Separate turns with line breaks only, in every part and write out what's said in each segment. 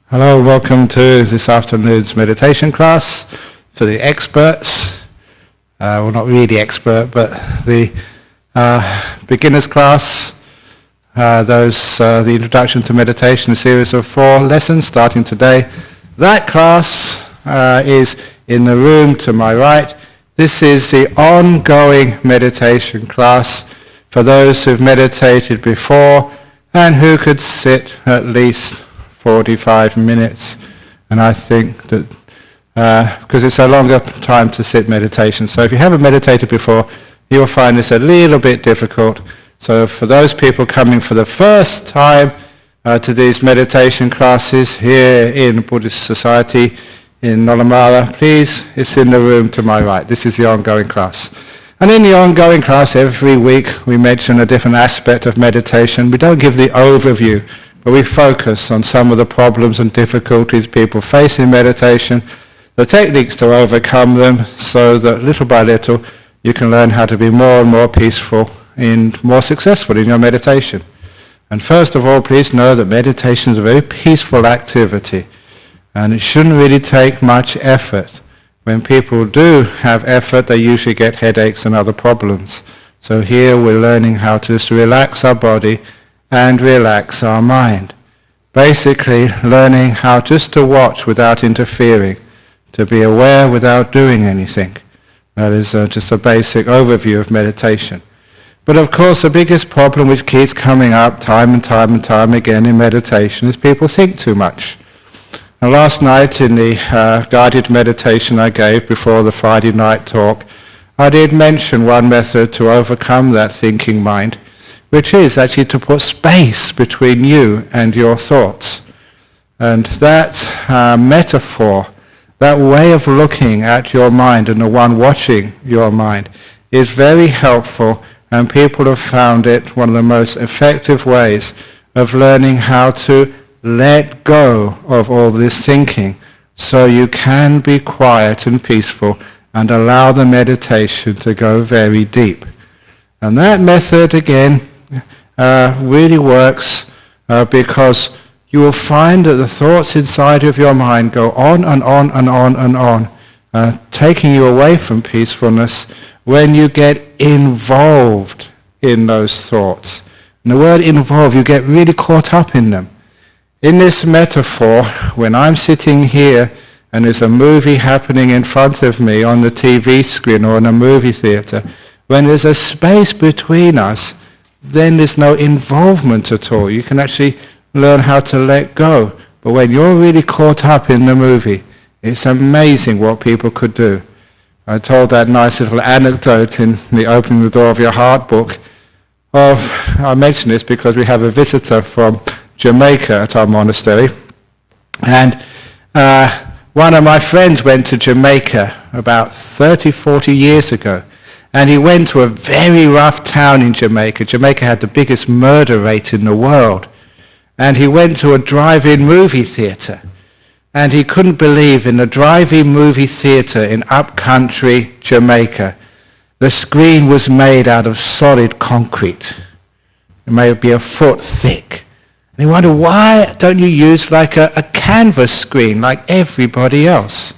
Hello, welcome to this afternoon's meditation class for the experts. Well, not really expert, but the beginners class. The introduction to meditation, a series of 4 lessons starting today. That class is in the room to my right. This is the ongoing meditation class for those who've meditated before and who could sit at least 45 minutes, and I think that because it's a longer time to sit meditation, so if you haven't meditated before, you'll find this a little bit difficult. So for those people coming for the first time to these meditation classes here in Buddhist Society in Nollamara, please, it's in the room to my right. This is the ongoing class. And in the ongoing class, every week we mention a different aspect of meditation. We don't give the overview, but we focus on some of the problems and difficulties people face in meditation, the techniques to overcome them, so that little by little you can learn how to be more and more peaceful and more successful in your meditation. And first of all, please know that meditation is a very peaceful activity, and it shouldn't really take much effort. When people do have effort, they usually get headaches and other problems. So here we're learning how to just relax our body and relax our mind. Basically learning how just to watch without interfering, to be aware without doing anything. That is just a basic overview of meditation. But of course the biggest problem which keeps coming up time and time again in meditation is people think too much. And last night in the guided meditation I gave before the Friday night talk, I did mention one method to overcome that thinking mind, which is actually to put space between you and your thoughts. And that metaphor, that way of looking at your mind and the one watching your mind is very helpful, and people have found it one of the most effective ways of learning how to let go of all this thinking so you can be quiet and peaceful and allow the meditation to go very deep. And that method, again, really works because you will find that the thoughts inside of your mind go on and on and on and on, taking you away from peacefulness when you get involved in those thoughts. And the word involved, you get really caught up in them. In this metaphor, when I'm sitting here and there's a movie happening in front of me on the TV screen or in a movie theater, when there's a space between us, then there's no involvement at all. You can actually learn how to let go. But when you're really caught up in the movie, it's amazing what people could do. I told that nice little anecdote in the Opening the Door of Your Heart book. I mention this because we have a visitor from Jamaica at our monastery. And one of my friends went to Jamaica about 30, 40 years ago. And he went to a very rough town in Jamaica. Jamaica had the biggest murder rate in the world. And he went to a drive-in movie theater. And he couldn't believe in the drive-in movie theater in upcountry Jamaica, the screen was made out of solid concrete. It may be a foot thick. And he wondered, why don't you use like a canvas screen like everybody else?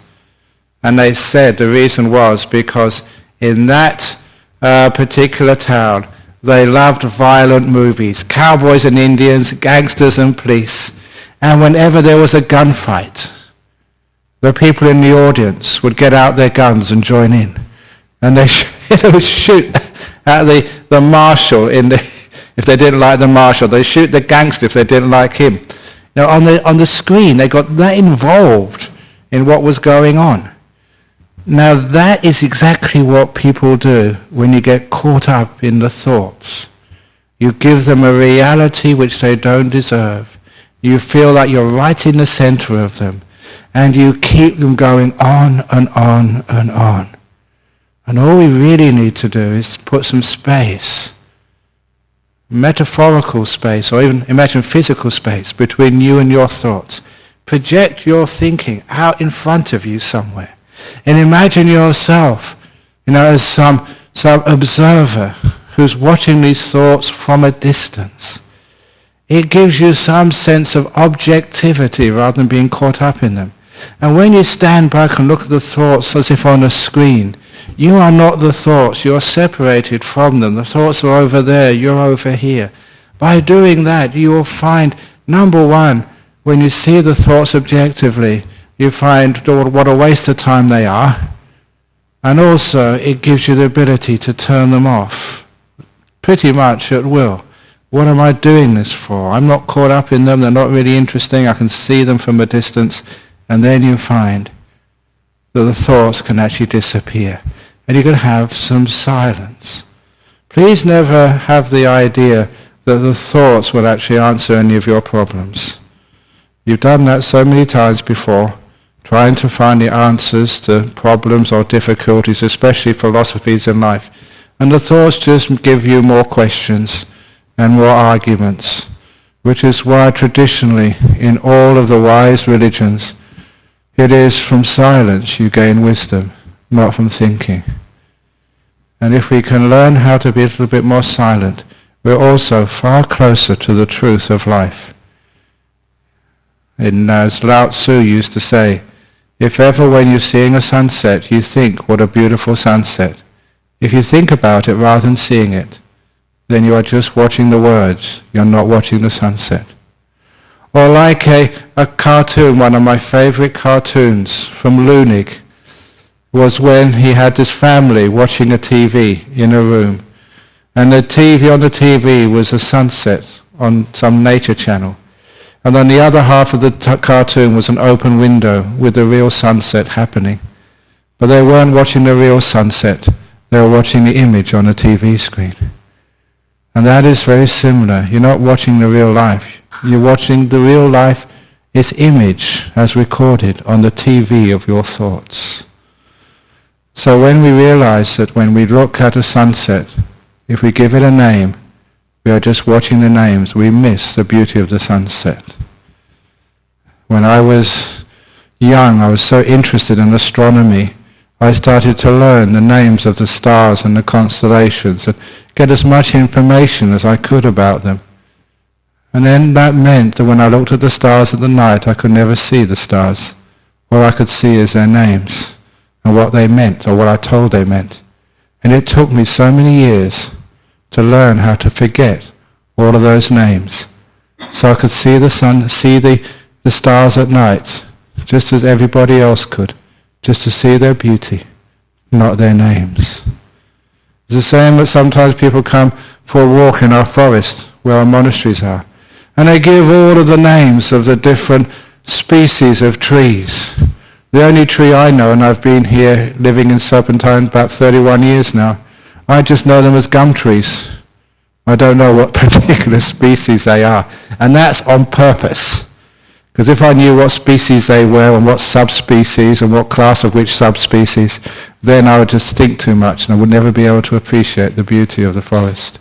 And they said the reason was because in that particular town, they loved violent movies, cowboys and Indians, gangsters and police. And whenever there was a gunfight, the people in the audience would get out their guns and join in. And they would shoot at the marshal if they didn't like the marshal. They shoot the gangster if they didn't like him. You know, on the screen, they got that involved in what was going on. Now that is exactly what people do when you get caught up in the thoughts. You give them a reality which they don't deserve. You feel like you're right in the center of them, and you keep them going on and on and on. And all we really need to do is put some space, metaphorical space, or even imagine physical space between you and your thoughts. Project your thinking out in front of you somewhere. And imagine yourself, as some observer who's watching these thoughts from a distance. It gives you some sense of objectivity rather than being caught up in them. And when you stand back and look at the thoughts as if on a screen, you are not the thoughts. You're separated from them. The thoughts are over there. You're over here. By doing that, you will find, number one, when you see the thoughts objectively, you find what a waste of time they are. And also, it gives you the ability to turn them off, pretty much at will. What am I doing this for? I'm not caught up in them. They're not really interesting. I can see them from a distance. And then you find that the thoughts can actually disappear. And you can have some silence. Please never have the idea that the thoughts will actually answer any of your problems. You've done that so many times before, trying to find the answers to problems or difficulties, especially philosophies in life. And the thoughts just give you more questions and more arguments, which is why traditionally in all of the wise religions, it is from silence you gain wisdom, not from thinking. And if we can learn how to be a little bit more silent, we're also far closer to the truth of life. As Lao Tzu used to say, if ever when you're seeing a sunset, you think, what a beautiful sunset. If you think about it rather than seeing it, then you are just watching the words. You're not watching the sunset. Or like a cartoon, one of my favorite cartoons from Lunig, was when he had his family watching a TV in a room. And the TV on the TV was a sunset on some nature channel. And on the other half of the cartoon was an open window with the real sunset happening. But they weren't watching the real sunset. They were watching the image on the TV screen. And that is very similar. You're not watching the real life. You're watching the real life, its image as recorded on the TV of your thoughts. So when we realize that when we look at a sunset, if we give it a name, we are just watching the names. We miss the beauty of the sunset. When I was young, I was so interested in astronomy, I started to learn the names of the stars and the constellations and get as much information as I could about them. And then that meant that when I looked at the stars at the night, I could never see the stars. All I could see is their names and what they meant or what I told they meant. And it took me so many years to learn how to forget all of those names so I could see the sun, see the stars at night, just as everybody else could. Just to see their beauty, not their names. It's the same that sometimes people come for a walk in our forest where our monasteries are, and they give all of the names of the different species of trees. The only tree I know, and I've been here living in Serpentine about 31 years now, I just know them as gum trees. I don't know what particular species they are, and that's on purpose. Because if I knew what species they were and what subspecies and what class of which subspecies, then I would just think too much and I would never be able to appreciate the beauty of the forest.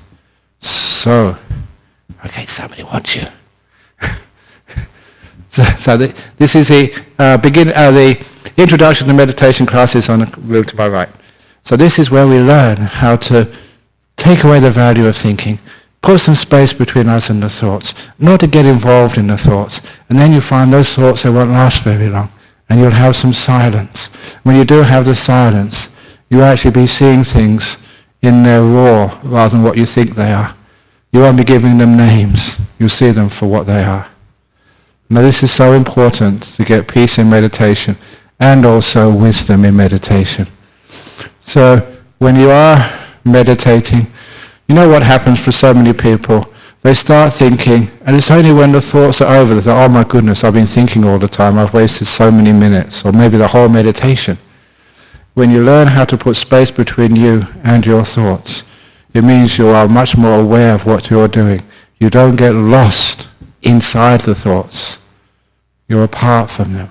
So, okay, somebody wants you. This is the introduction to meditation classes on the room to my right. So this is where we learn how to take away the value of thinking, put some space between us and the thoughts, not to get involved in the thoughts. And then you find those thoughts, they won't last very long. And you'll have some silence. When you do have the silence, you'll actually be seeing things in their raw rather than what you think they are. You won't be giving them names. You'll see them for what they are. Now this is so important to get peace in meditation and also wisdom in meditation. So when you are meditating, you know what happens for so many people? They start thinking, and it's only when the thoughts are over, they say, oh my goodness, I've been thinking all the time, I've wasted so many minutes, or maybe the whole meditation. When you learn how to put space between you and your thoughts, it means you are much more aware of what you're doing. You don't get lost inside the thoughts. You're apart from them.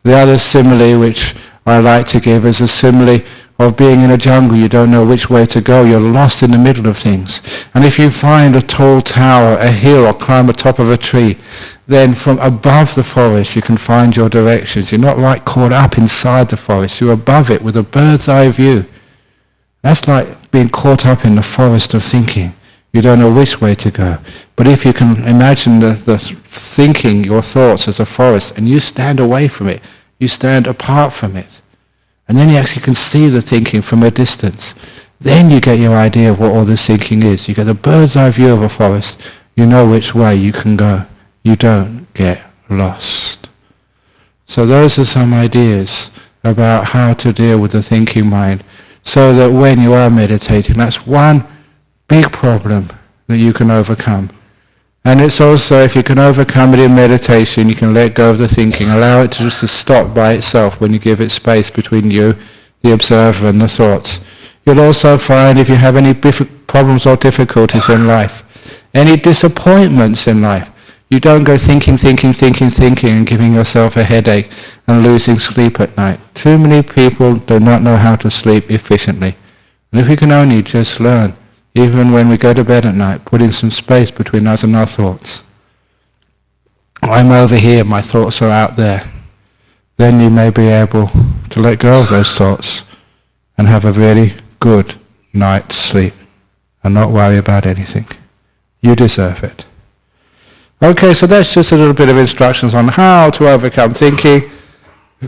The other simile which I like to give is a simile of being in a jungle. You don't know which way to go. You're lost in the middle of things. And if you find a tall tower, a hill, or climb the top of a tree, then from above the forest you can find your directions. You're not like caught up inside the forest. You're above it with a bird's eye view. That's like being caught up in the forest of thinking. You don't know which way to go. But if you can imagine the thinking, your thoughts as a forest, and you stand away from it, you stand apart from it, and then you actually can see the thinking from a distance, then you get your idea of what all this thinking is. You get a bird's eye view of a forest. You know which way you can go. You don't get lost. So those are some ideas about how to deal with the thinking mind, so that when you are meditating, that's one big problem that you can overcome. And it's also, if you can overcome it in meditation, you can let go of the thinking, allow it to just to stop by itself when you give it space between you, the observer, and the thoughts. You'll also find, if you have any problems or difficulties in life, any disappointments in life, you don't go thinking, and giving yourself a headache and losing sleep at night. Too many people do not know how to sleep efficiently. And if we can only just learn, even when we go to bed at night, putting some space between us and our thoughts. I'm over here, my thoughts are out there. Then you may be able to let go of those thoughts and have a really good night's sleep and not worry about anything. You deserve it. Okay, so that's just a little bit of instructions on how to overcome thinking.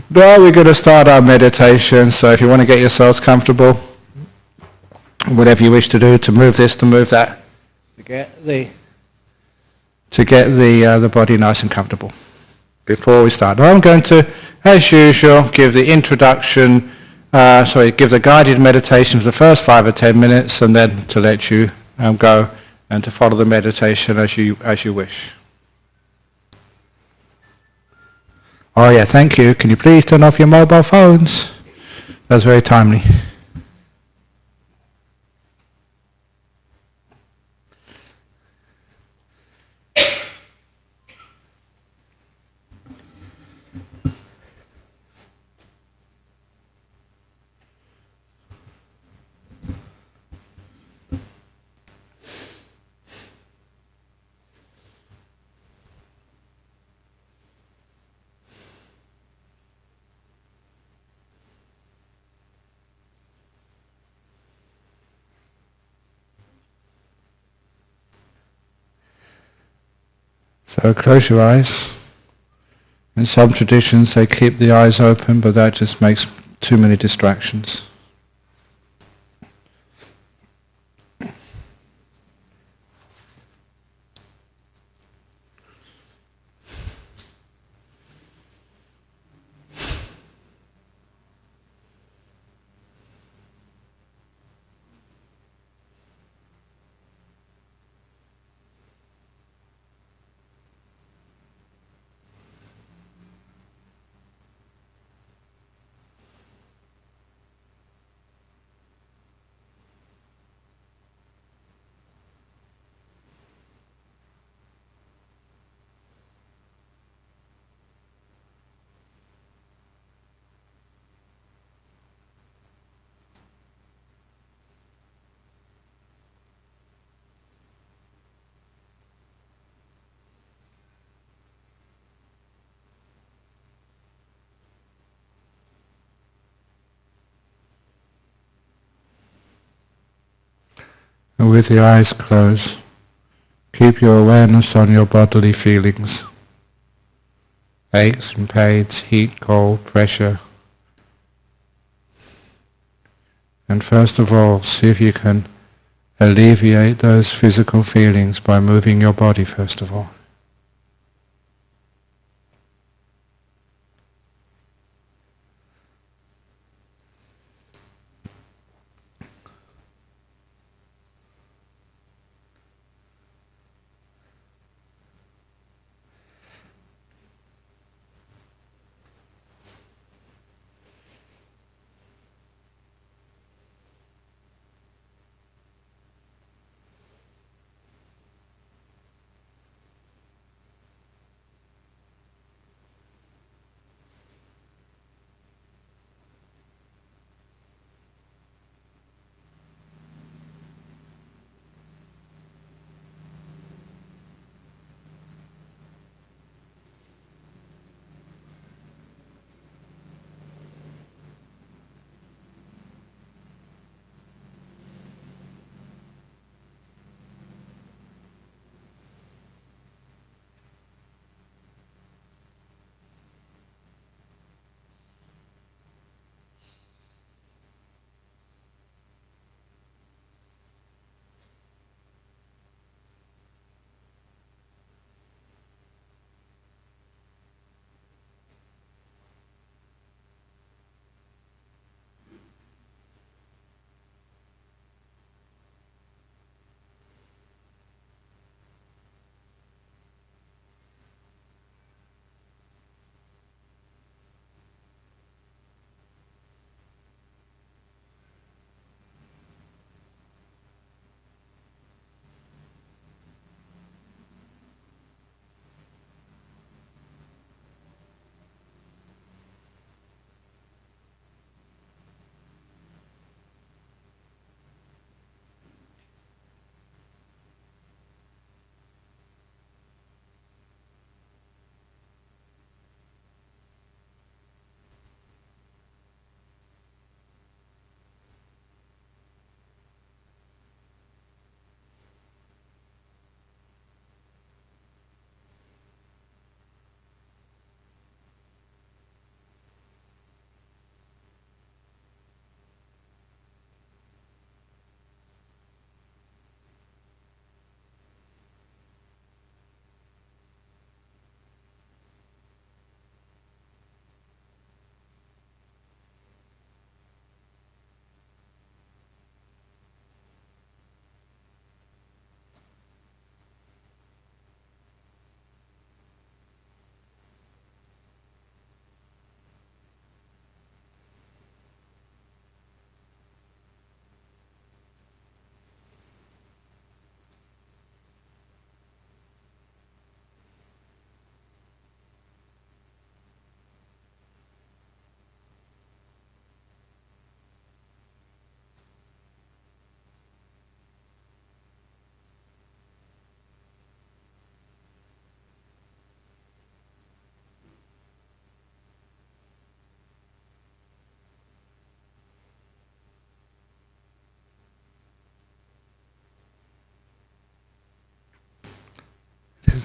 Now we're going to start our meditation, so if you want to get yourselves comfortable, whatever you wish to do, to move this, to move that, to get the body nice and comfortable. Before we start, I'm going to, as usual, give the introduction, give the guided meditation for the first 5 or 10 minutes, and then to let you go and to follow the meditation as you wish. Oh yeah, thank you. Can you please turn off your mobile phones? That's very timely. So close your eyes. In some traditions they keep the eyes open, but that just makes too many distractions. And with the eyes closed, keep your awareness on your bodily feelings. Aches and pains, heat, cold, pressure. And first of all, see if you can alleviate those physical feelings by moving your body first of all.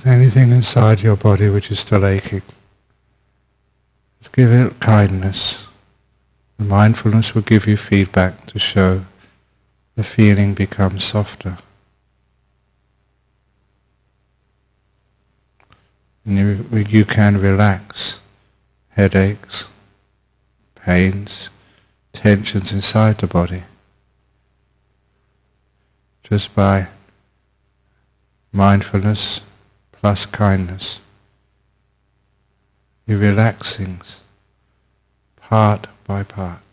anything inside your body which is still aching, just give it kindness. The mindfulness will give you feedback to show the feeling becomes softer. And you can relax headaches, pains, tensions inside the body just by mindfulness plus kindness. You relax things part by part.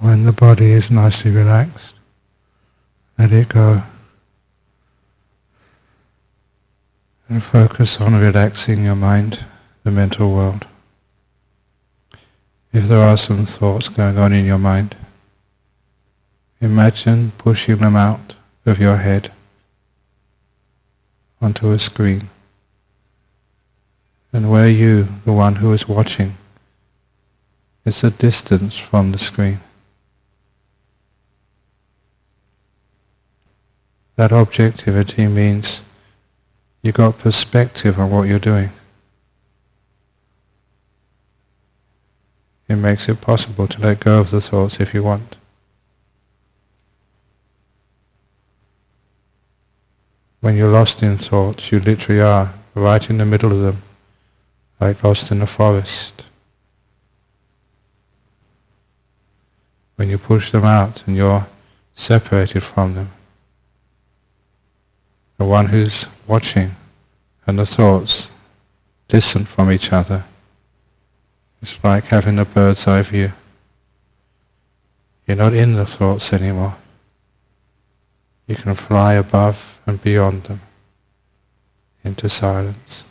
When the body is nicely relaxed, let it go and focus on relaxing your mind, the mental world. If there are some thoughts going on in your mind, imagine pushing them out of your head onto a screen. And where you, the one who is watching, is a distance from the screen. That objectivity means you got perspective on what you're doing. It makes it possible to let go of the thoughts if you want. When you're lost in thoughts, you literally are right in the middle of them, like lost in a forest. When you push them out and you're separated from them, the one who's watching and the thoughts distant from each other. It's like having a bird's eye view. You're not in the thoughts anymore. You can fly above and beyond them into silence.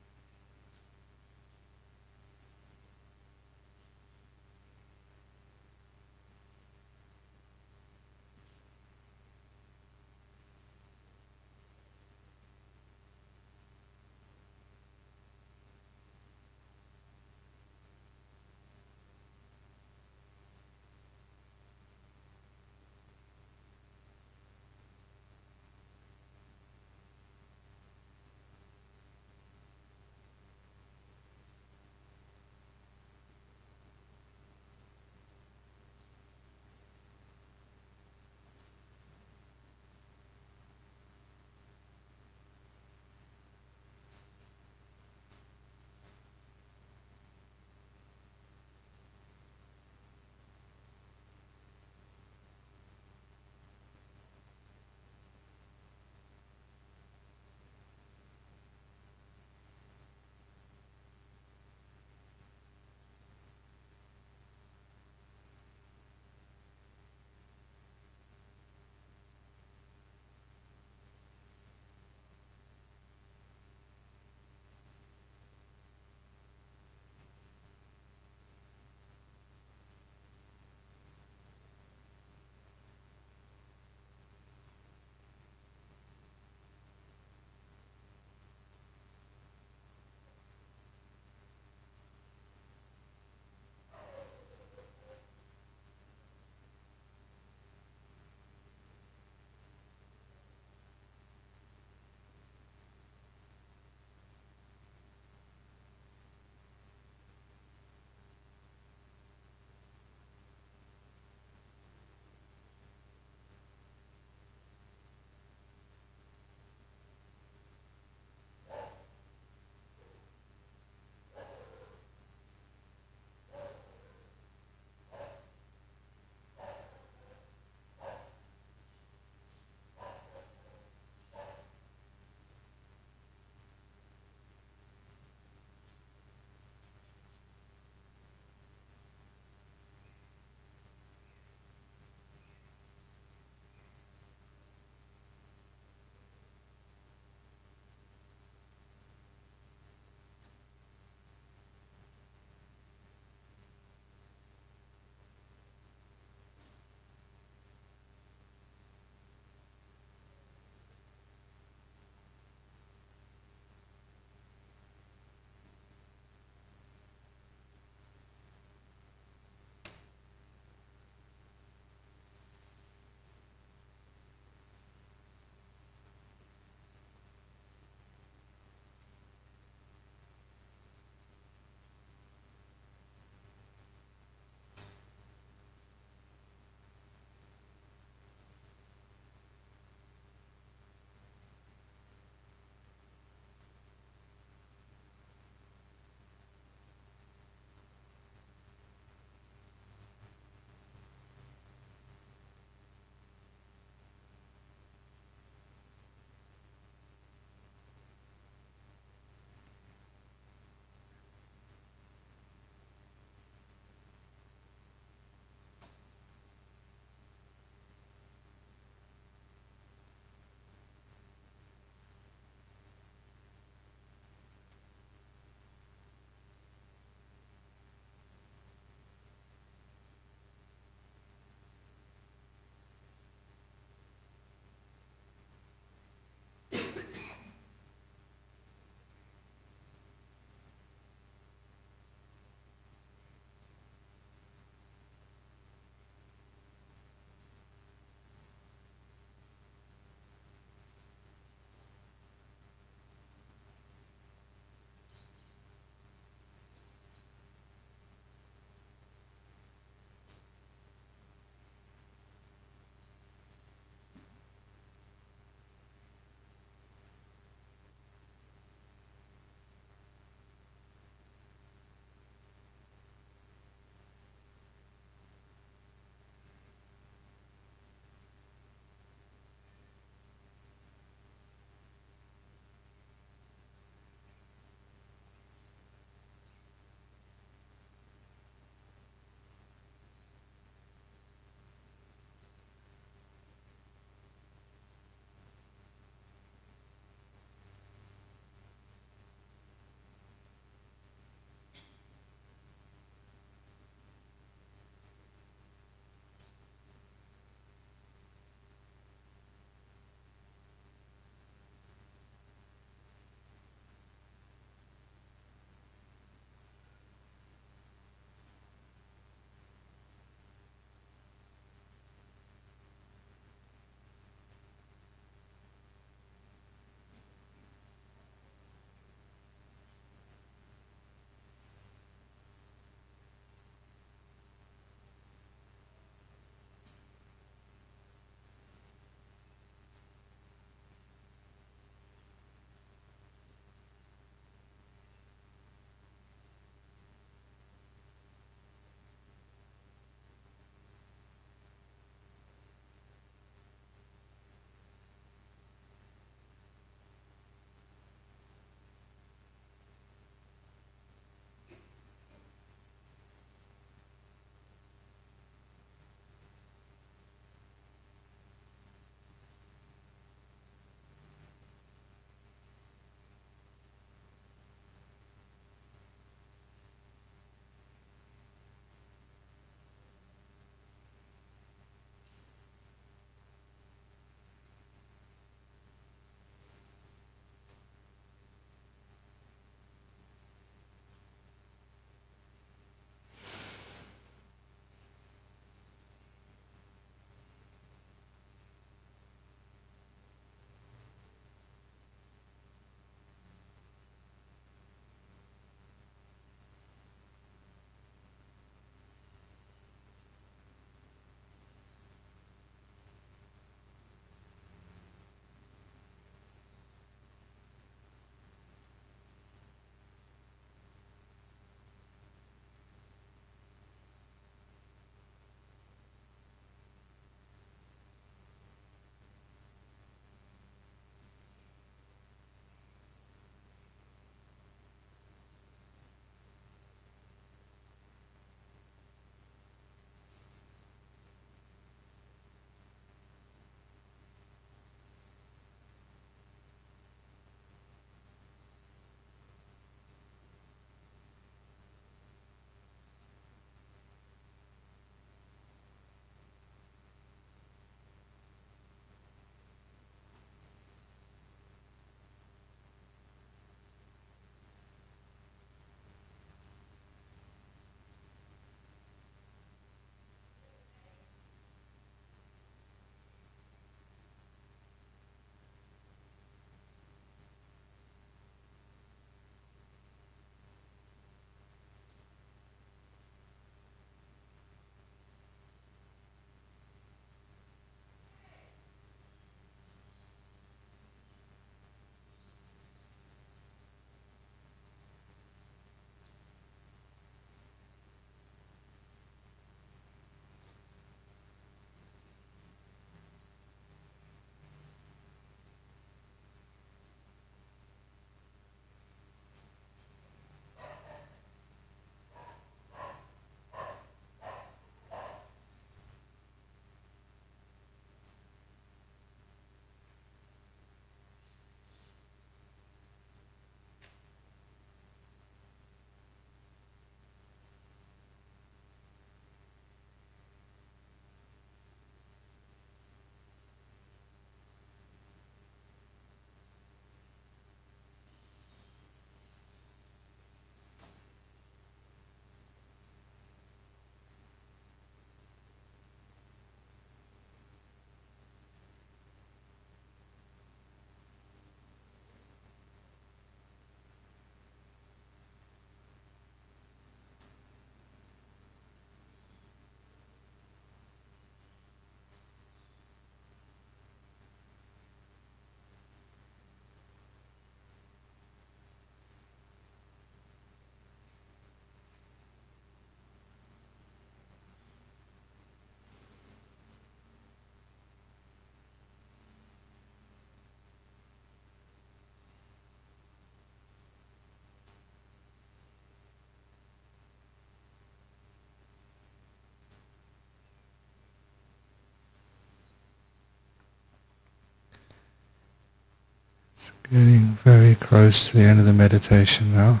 Getting very close to the end of the meditation now.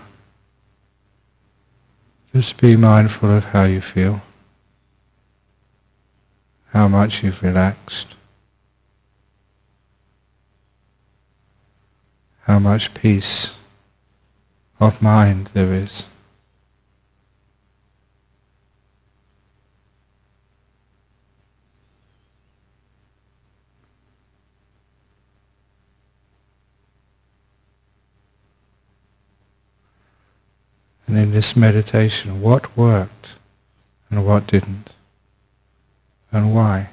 Just be mindful of how you feel, how much you've relaxed, how much peace of mind there is. And in this meditation, what worked and what didn't, and why?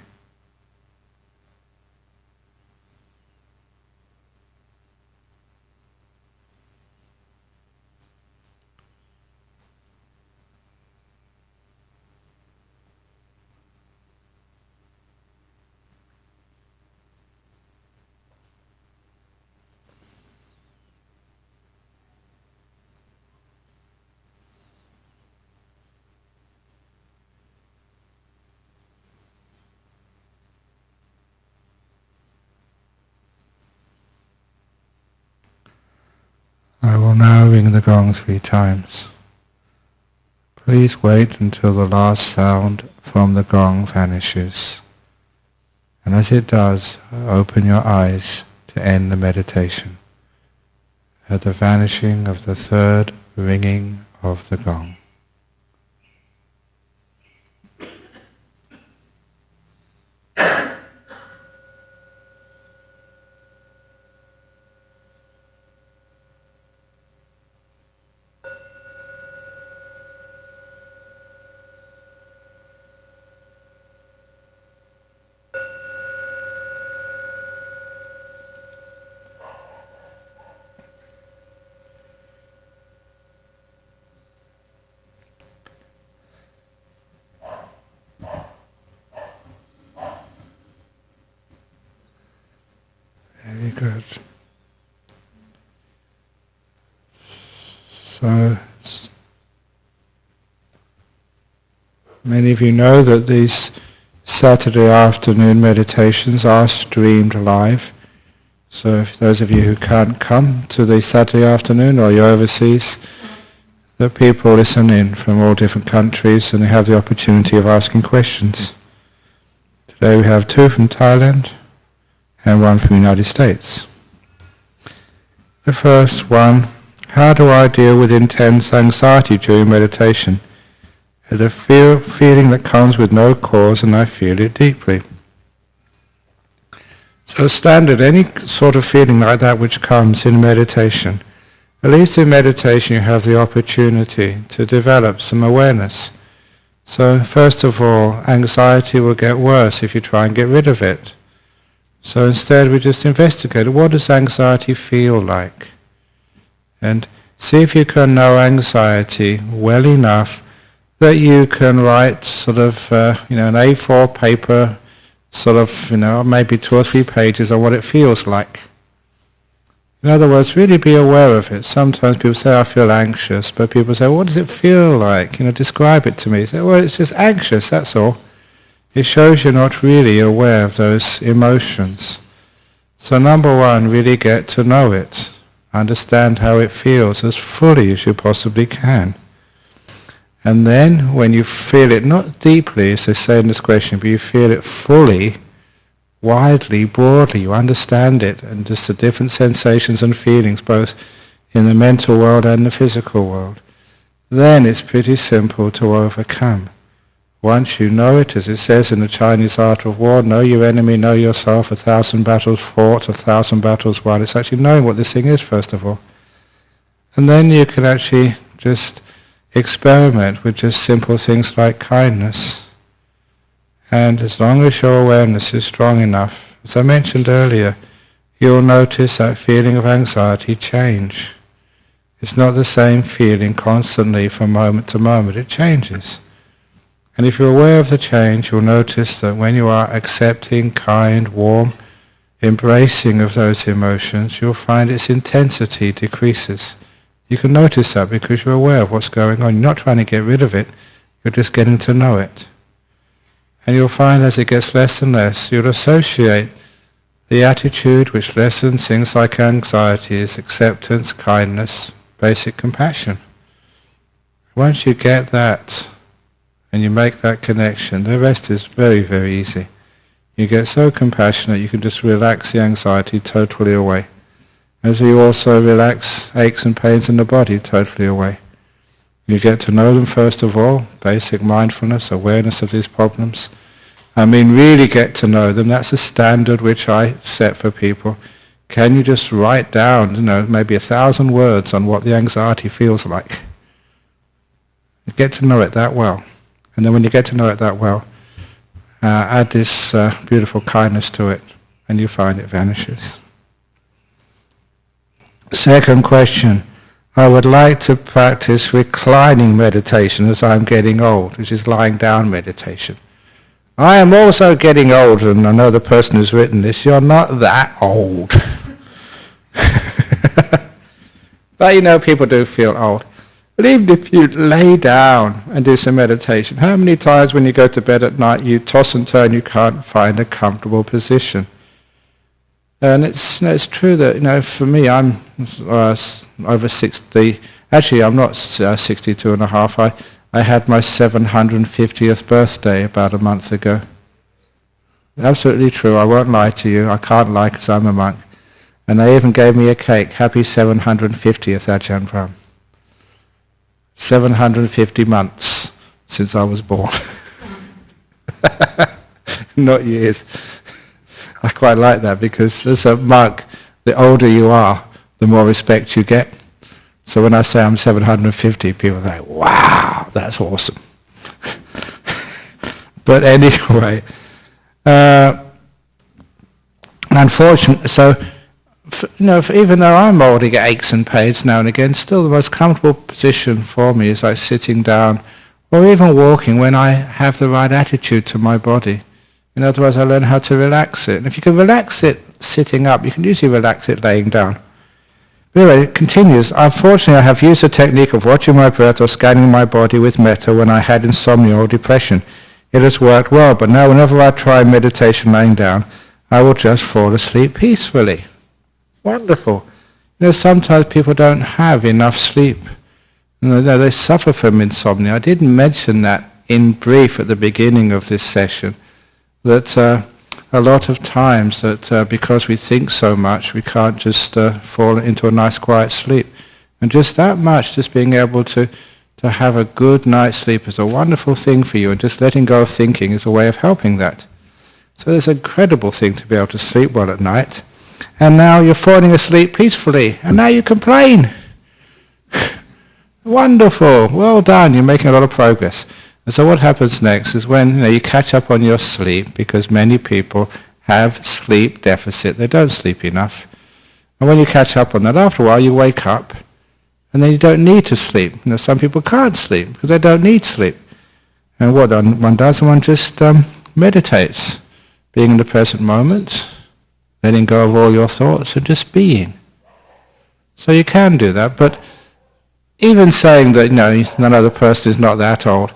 I will now ring the gong 3 times. Please wait until the last sound from the gong vanishes. And as it does, open your eyes to end the meditation at the vanishing of the 3rd ringing of the gong. Very good. So, many of you know that these Saturday afternoon meditations are streamed live. So if those of you who can't come to the Saturday afternoon or you're overseas, the people listen in from all different countries and they have the opportunity of asking questions. Today we have 2 from Thailand and 1 from the United States. The first one, how do I deal with intense anxiety during meditation? It's a feeling that comes with no cause and I feel it deeply. So standard, any sort of feeling like that which comes in meditation, at least in meditation you have the opportunity to develop some awareness. So first of all, anxiety will get worse if you try and get rid of it. So instead we just investigate, what does anxiety feel like? And see if you can know anxiety well enough that you can write sort of, an A4 paper, sort of, maybe 2 or 3 pages on what it feels like. In other words, really be aware of it. Sometimes people say, I feel anxious, but people say, what does it feel like? Describe it to me. You say, well, it's just anxious, that's all. It shows you're not really aware of those emotions. So number 1, really get to know it. Understand how it feels as fully as you possibly can. And then when you feel it, not deeply, as they say in this question, but you feel it fully, widely, broadly, you understand it, and just the different sensations and feelings, both in the mental world and the physical world, then it's pretty simple to overcome. Once you know it, as it says in the Chinese art of war, know your enemy, know yourself, 1,000 battles fought, 1,000 battles won. It's actually knowing what this thing is, first of all. And then you can actually just experiment with just simple things like kindness. And as long as your awareness is strong enough, as I mentioned earlier, you'll notice that feeling of anxiety change. It's not the same feeling constantly from moment to moment, it changes. And if you're aware of the change, you'll notice that when you are accepting, kind, warm, embracing of those emotions, you'll find its intensity decreases. You can notice that because you're aware of what's going on. You're not trying to get rid of it, you're just getting to know it. And you'll find as it gets less and less, you'll associate The attitude which lessens things like anxiety is acceptance, kindness, basic compassion. Once you get that and you make that connection, the rest is very, very easy. You get so compassionate you can just relax the anxiety totally away. As you also relax aches and pains in the body totally away. You get to know them first of all, basic mindfulness, awareness of these problems. I mean, really get to know them. That's a standard which I set for people. Can you just write down, maybe 1,000 words on what the anxiety feels like? You get to know it that well. And then when you get to know it that well, add this beautiful kindness to it, and you find it vanishes. Second question. I would like to practice reclining meditation as I'm getting old, which is lying down meditation. I am also getting old, and I know the person who's written this, you're not that old. But people do feel old. But even if you lay down and do some meditation, how many times when you go to bed at night you toss and turn, you can't find a comfortable position? And it's true that, for me, I'm over 60. Actually, I'm not 62 and a half. I had my 750th birthday about a month ago. Absolutely true. I won't lie to you. I can't lie because I'm a monk. And they even gave me a cake. Happy 750th Ajahn Brahm. 750 months since I was born. Not years. I quite like that because as a monk, the older you are, the more respect you get. So when I say I'm 750, people are like, wow, that's awesome. But anyway, unfortunately, so, even though I'm old, I get aches and pains now and again, still the most comfortable position for me is like sitting down or even walking when I have the right attitude to my body. In other words, I learn how to relax it. And if you can relax it sitting up, you can usually relax it laying down. But anyway, it continues. Unfortunately, I have used the technique of watching my breath or scanning my body with metta when I had insomnia or depression. It has worked well, but now whenever I try meditation laying down, I will just fall asleep peacefully. Wonderful. Sometimes people don't have enough sleep. They suffer from insomnia. I did mention that in brief at the beginning of this session, that a lot of times that because we think so much, we can't just fall into a nice quiet sleep. And just that much, just being able to have a good night's sleep is a wonderful thing for you, and just letting go of thinking is a way of helping that. So it's an incredible thing to be able to sleep well at night. And now you're falling asleep peacefully, and now you complain. Wonderful, well done, you're making a lot of progress. And so what happens next is when you catch up on your sleep, because many people have sleep deficit, they don't sleep enough. And when you catch up on that, after a while you wake up, and then you don't need to sleep. Some people can't sleep because they don't need sleep. And what one does, one just meditates, being in the present moment, letting go of all your thoughts and just being. So you can do that, but even saying that another person is not that old,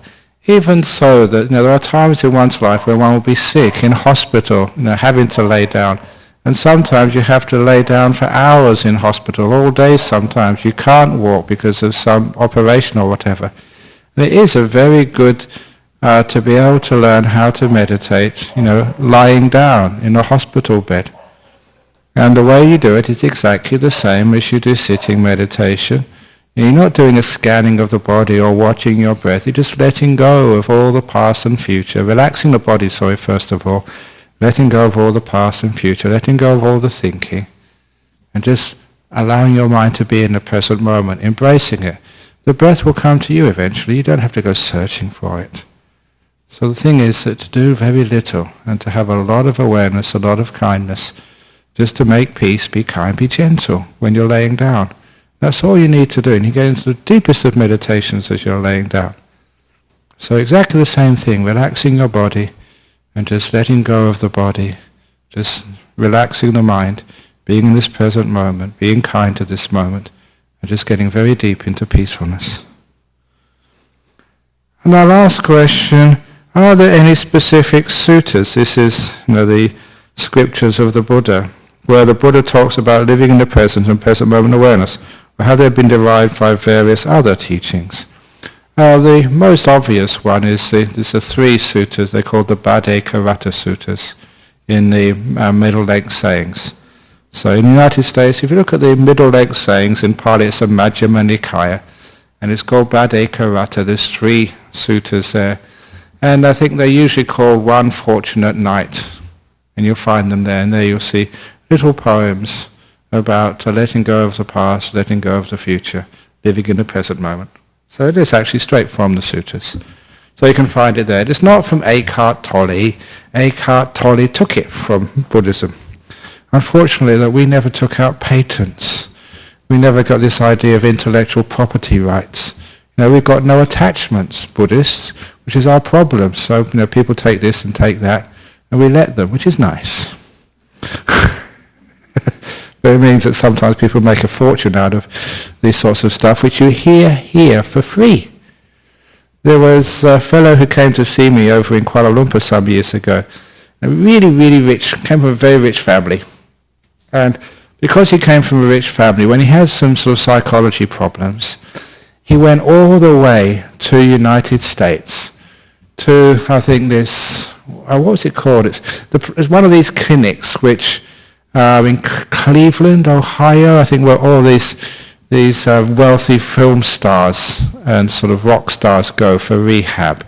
even so that there are times in one's life where one will be sick, in hospital, having to lay down. And sometimes you have to lay down for hours in hospital, all day sometimes. You can't walk because of some operation or whatever. And it is a very good to be able to learn how to meditate, lying down in a hospital bed. And the way you do it is exactly the same as you do sitting meditation. You're not doing a scanning of the body or watching your breath. You're just letting go of all the past and future. Relaxing the body, first of all. Letting go of all the past and future. Letting go of all the thinking. And just allowing your mind to be in the present moment. Embracing it. The breath will come to you eventually. You don't have to go searching for it. So the thing is that to do very little and to have a lot of awareness, a lot of kindness, just to make peace, be kind, be gentle when you're laying down. That's all you need to do, and you get into the deepest of meditations as you're laying down. So exactly the same thing, relaxing your body and just letting go of the body, just relaxing the mind, being in this present moment, being kind to this moment, and just getting very deep into peacefulness. And our last question, are there any specific suttas? This is the scriptures of the Buddha, where the Buddha talks about living in the present and present moment awareness, or have they been derived by various other teachings? The most obvious one is there's the three suttas, they're called the Bhaddekarata Suttas, in the middle-length sayings. So in the United States, if you look at the middle-length sayings, in Pali it's a Majjhima Nikaya, and it's called Bhaddekarata. There's three suttas there. And I think they're usually called One Fortunate Night. And you'll find them there, and there you'll see little poems about letting go of the past, letting go of the future, living in the present moment. So it is actually straight from the suttas. So you can find it there. It's not from Eckhart Tolle. Eckhart Tolle took it from Buddhism. Unfortunately, that we never took out patents. We never got this idea of intellectual property rights. We've got no attachments, Buddhists, which is our problem. So, people take this and take that, and we let them, which is nice. But it means that sometimes people make a fortune out of these sorts of stuff, which you hear here for free. There was a fellow who came to see me over in Kuala Lumpur some years ago, a really, really rich, came from a very rich family. And because he came from a rich family, when he had some sort of psychology problems, he went all the way to United States to, I think this, what was it called? It's one of these clinics which in Cleveland, Ohio, I think, where all these wealthy film stars and sort of rock stars go for rehab.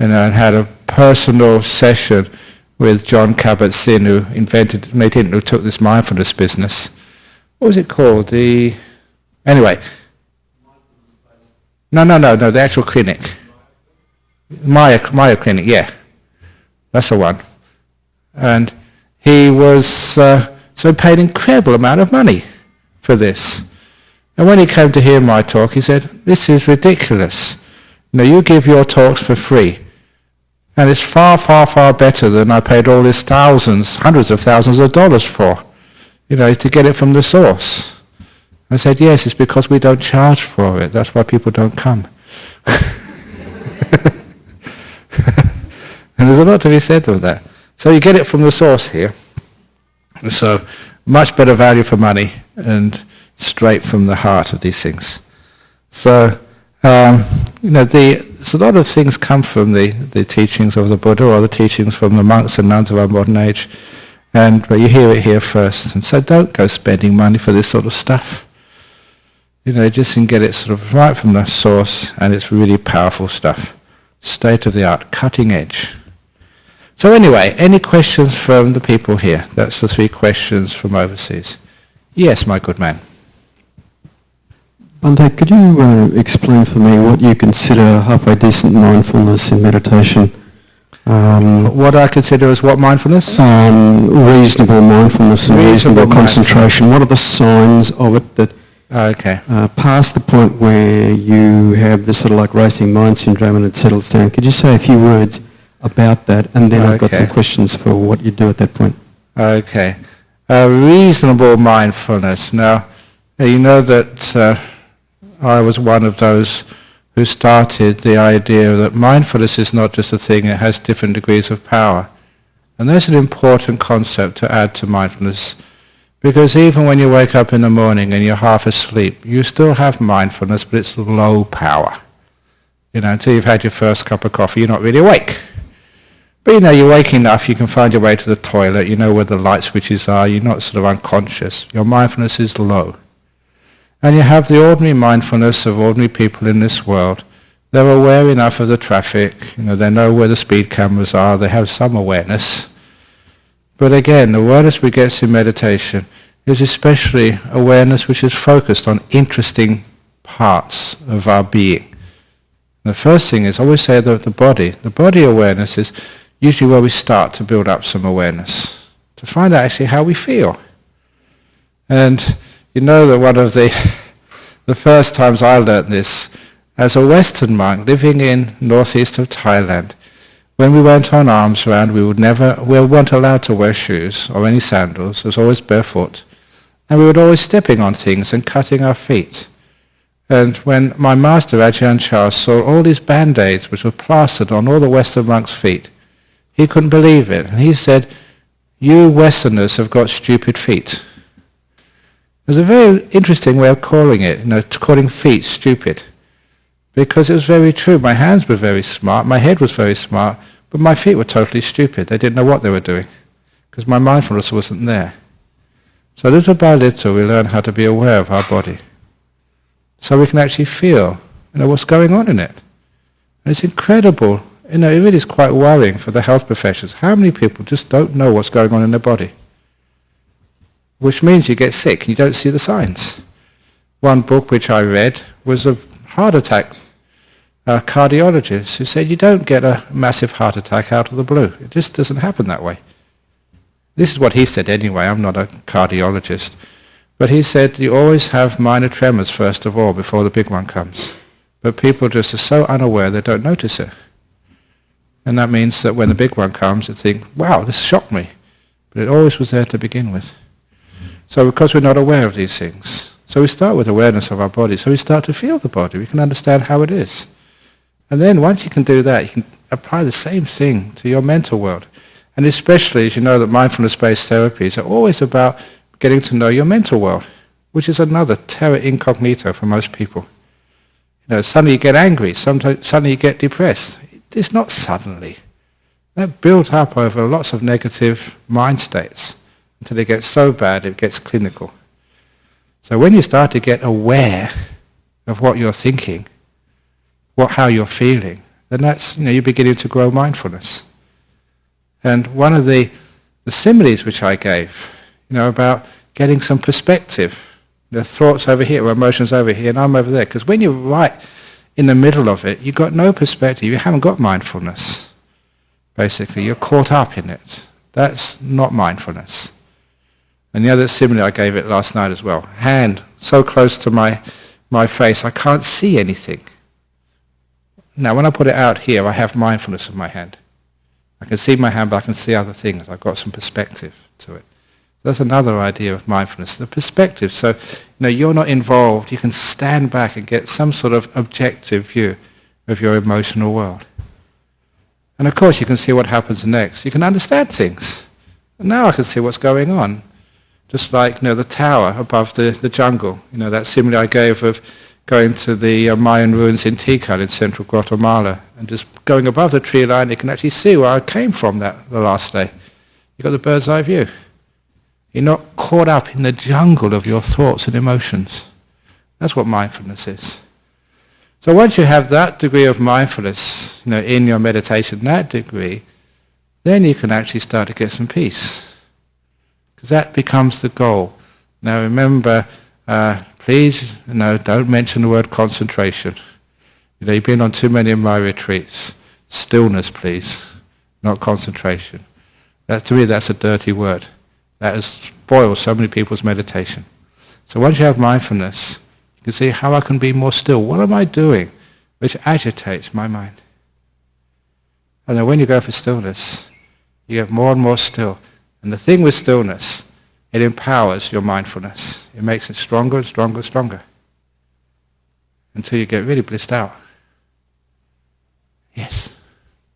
And had a personal session with John Kabat-Zinn, who took this mindfulness business. What was it called? Anyway. No, the actual clinic. Maya Clinic, yeah. That's the one. And he was, so paid an incredible amount of money for this. And when he came to hear my talk, he said, this is ridiculous. You give your talks for free. And it's far, far, far better than I paid all these hundreds of thousands of dollars for, to get it from the source. I said, yes, it's because we don't charge for it. That's why people don't come. And there's a lot to be said with that. So you get it from the source here. So much better value for money and straight from the heart of these things. So, so a lot of things come from the teachings of the Buddha or the teachings from the monks and nuns of our modern age. But you hear it here first. And so don't go spending money for this sort of stuff. Just can get it sort of right from the source, and it's really powerful stuff. State of the art, cutting edge. So anyway, any questions from the people here? That's the three questions from overseas. Yes, my good man.
Bhante, could you explain for me what you consider halfway decent mindfulness in meditation?
What I consider as what mindfulness?
Reasonable mindfulness and reasonable concentration. What are the signs of it that past the point where you have this sort of like racing mind syndrome and it settles down? Could you say a few words about that? And then I've got some questions for what you do at that point.
Okay. Reasonable mindfulness. Now, you know that I was one of those who started the idea that mindfulness is not just a thing, it has different degrees of power. And that's an important concept to add to mindfulness, because even when you wake up in the morning and you're half asleep, you still have mindfulness, but it's low power. Until you've had your first cup of coffee, you're not really awake. But you're awake enough, you can find your way to the toilet, you know where the light switches are, you're not sort of unconscious. Your mindfulness is low. And you have the ordinary mindfulness of ordinary people in this world. They're aware enough of the traffic, they know where the speed cameras are, they have some awareness. But again, the awareness we get in meditation is especially awareness which is focused on interesting parts of our being. The first thing is, I always say that the body awareness is usually where we start to build up some awareness, to find out actually how we feel. And you know that one of the first times I learnt this, as a Western monk living in northeast of Thailand, when we went on alms round, we weren't allowed to wear shoes or any sandals. It was always barefoot. And we were always stepping on things and cutting our feet. And when my master, Ajahn saw all these band-aids which were plastered on all the Western monks' feet, he couldn't believe it. And he said, you Westerners have got stupid feet. There's a very interesting way of calling it, calling feet stupid. Because it was very true. My hands were very smart, my head was very smart, but my feet were totally stupid. They didn't know what they were doing, because my mindfulness wasn't there. So little by little we learn how to be aware of our body. So we can actually feel, what's going on in it. And it's incredible. It really is quite worrying for the health professionals. How many people just don't know what's going on in their body? Which means you get sick and you don't see the signs. One book which I read was a heart attack cardiologist who said you don't get a massive heart attack out of the blue. It just doesn't happen that way. This is what he said anyway. I'm not a cardiologist. But he said you always have minor tremors first of all before the big one comes. But people just are so unaware they don't notice it. And that means that when the big one comes, they think, wow, this shocked me. But it always was there to begin with. So because we're not aware of these things, so we start with awareness of our body. So we start to feel the body. We can understand how it is. And then once you can do that, you can apply the same thing to your mental world. And especially as you know that mindfulness-based therapies are always about getting to know your mental world, which is another terra incognita for most people. Suddenly you get angry, suddenly you get depressed. It's not suddenly. That builds up over lots of negative mind states until it gets so bad it gets clinical. So when you start to get aware of what you're thinking, how you're feeling, then that's, you're beginning to grow mindfulness. And one of the similes which I gave, about getting some perspective, the thoughts over here or emotions over here and I'm over there. Because when you're right in the middle of it, you've got no perspective. You haven't got mindfulness. Basically, you're caught up in it. That's not mindfulness. And the other simile I gave it last night as well. Hand so close to my face, I can't see anything. Now, when I put it out here, I have mindfulness of my hand. I can see my hand, but I can see other things. I've got some perspective to it. That's another idea of mindfulness, the perspective. So, you're not involved. You can stand back and get some sort of objective view of your emotional world. And of course, you can see what happens next. You can understand things. And now I can see what's going on. Just like, the tower above the jungle. That simile I gave of going to the Mayan ruins in Tikal in central Guatemala and just going above the tree line, you can actually see where I came from the last day. You've got the bird's eye view. You're not caught up in the jungle of your thoughts and emotions. That's what mindfulness is. So once you have that degree of mindfulness, in your meditation, that degree, then you can actually start to get some peace. Because that becomes the goal. Now remember, please, don't mention the word concentration. You've been on too many of my retreats. Stillness, please, not concentration. To me, that's a dirty word. That has spoiled so many people's meditation. So once you have mindfulness, you can see how I can be more still. What am I doing which agitates my mind? And then when you go for stillness, you get more and more still. And the thing with stillness, it empowers your mindfulness. It makes it stronger and stronger and stronger until you get really blissed out. Yes.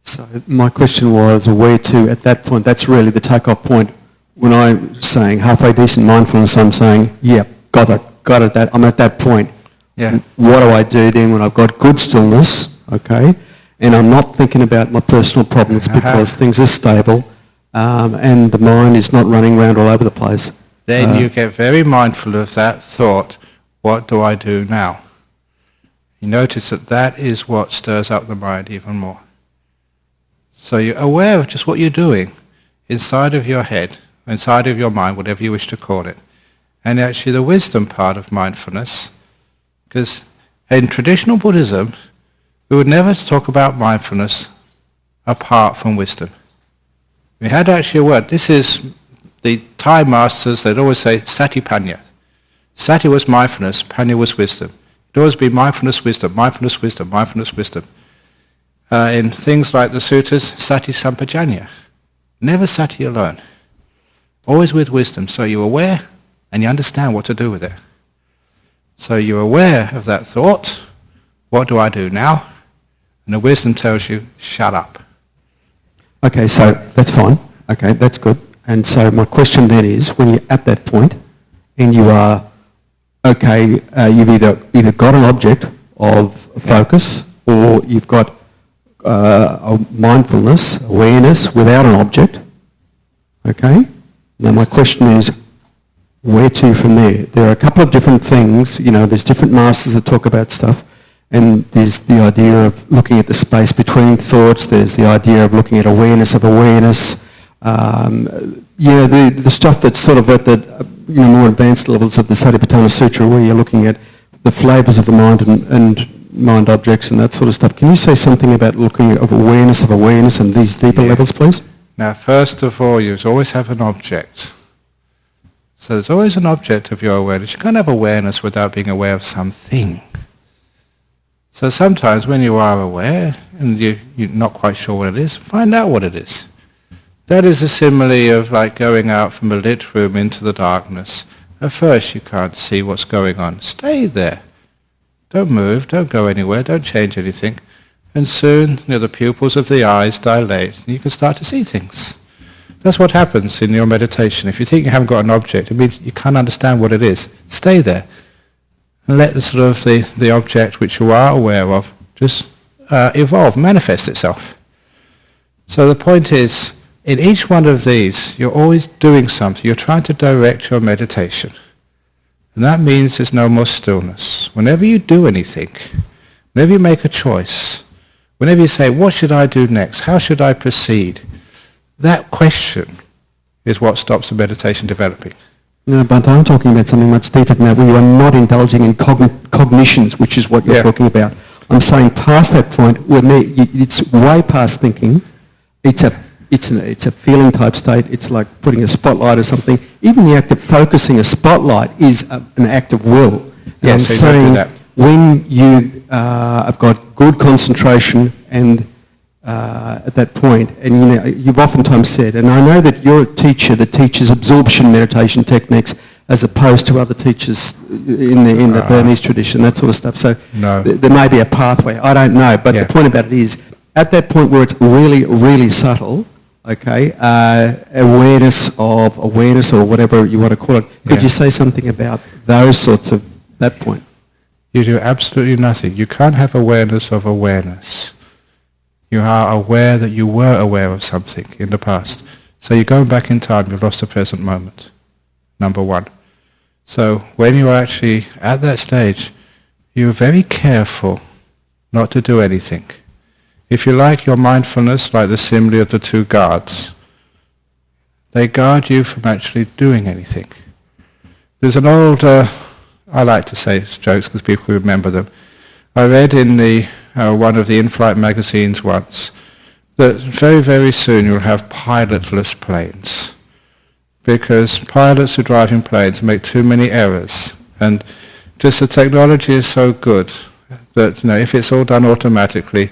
So my question was, where to at that point? That's really the take-off point. When I'm saying halfway decent mindfulness, I'm saying, yeah, got it. I'm at that point.
Yeah.
What do I do then when I've got good stillness, okay, and I'm not thinking about my personal problems because things are stable and the mind is not running around all over the place?
Then you get very mindful of that thought, what do I do now? You notice that is what stirs up the mind even more. So you're aware of just what you're doing inside of your head, inside of your mind, whatever you wish to call it. And actually the wisdom part of mindfulness, because in traditional Buddhism, we would never talk about mindfulness apart from wisdom. We had actually a word. This is the Thai masters, they'd always say satipanya. Sati was mindfulness, panya was wisdom. It'd always be mindfulness, wisdom, mindfulness, wisdom, mindfulness, wisdom. In things like the sutras, sati sampajanya. Never sati alone. Always with wisdom. So you're aware and you understand what to do with it. So you're aware of that thought. What do I do now? And the wisdom tells you, shut up.
Okay, so that's fine. Okay, that's good. And so my question then is, when you're at that point and you are, okay, you've either got an object of focus or you've got a mindfulness, awareness without an object, okay? Now my question is, where to from there? There are a couple of different things, there's different masters that talk about stuff, and there's the idea of looking at the space between thoughts, there's the idea of looking at awareness of awareness, the stuff that's sort of at the more advanced levels of the Satipatthana Sutra, where you're looking at the flavours of the mind and mind objects and that sort of stuff. Can you say something about looking at awareness and these deeper levels, please?
Now, first of all, you always have an object. So there's always an object of your awareness. You can't have awareness without being aware of something. So sometimes when you are aware and you're not quite sure what it is, find out what it is. That is a simile of like going out from a lit room into the darkness. At first you can't see what's going on. Stay there. Don't move, don't go anywhere, don't change anything. And soon the pupils of the eyes dilate and you can start to see things. That's what happens in your meditation. If you think you haven't got an object, it means you can't understand what it is. Stay there. And let the object which you are aware of just evolve, manifest itself. So the point is, in each one of these, you're always doing something. You're trying to direct your meditation. And that means there's no more stillness. Whenever you do anything, whenever you make a choice, whenever you say, what should I do next? How should I proceed? That question is what stops the meditation developing.
No, but I'm talking about something much deeper than that, where you are not indulging in cognitions, which is what you're talking about. I'm saying past that point, when it's way past thinking, it's a feeling type state, it's like putting a spotlight or something. Even the act of focusing a spotlight is an act of will. And
I'm saying
that when you have got good concentration and at that point, and you've oftentimes said, and I know that you're a teacher that teaches absorption meditation techniques as opposed to other teachers in the Burmese tradition, that sort of stuff. So there may be a pathway, I don't know, but the point about it is, at that point where it's really, really subtle, okay, awareness or whatever you want to call it, could you say something about those sorts of, that point?
You do absolutely nothing. You can't have awareness of awareness. You are aware that you were aware of something in the past. So you're going back in time, you've lost the present moment, number one. So when you're actually at that stage, you're very careful not to do anything. If you like your mindfulness, like the simile of the two guards, they guard you from actually doing anything. There's an old, I like to say jokes because people remember them. I read in one of the in-flight magazines once that very, very soon you'll have pilotless planes because pilots who drive in planes make too many errors, and just the technology is so good that if it's all done automatically,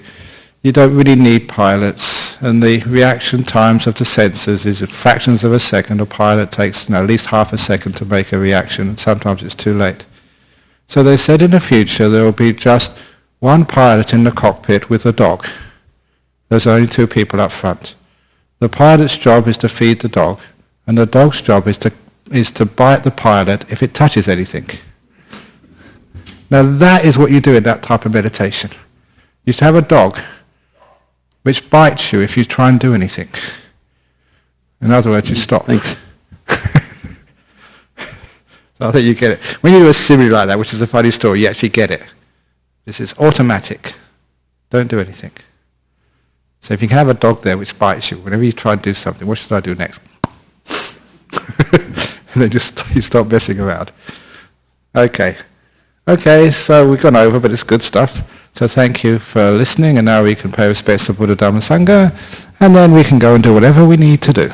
you don't really need pilots, and the reaction times of the sensors is fractions of a second. A pilot takes at least half a second to make a reaction, and sometimes it's too late. So they said in the future there will be just one pilot in the cockpit with a dog. There's only two people up front. The pilot's job is to feed the dog, and the dog's job is to bite the pilot if it touches anything. Now that is what you do in that type of meditation. You should have a dog which bites you if you try and do anything. In other words, you stop.
Thanks.
So I think you get it. When you do a simile like that, which is a funny story, you actually get it. This is automatic. Don't do anything. So if you can have a dog there which bites you, whenever you try and do something, what should I do next? And then you stop messing around. Okay, so we've gone over, but it's good stuff. So thank you for listening, and now we can pay respects to Buddha, Dhamma, Sangha, and then we can go and do whatever we need to do.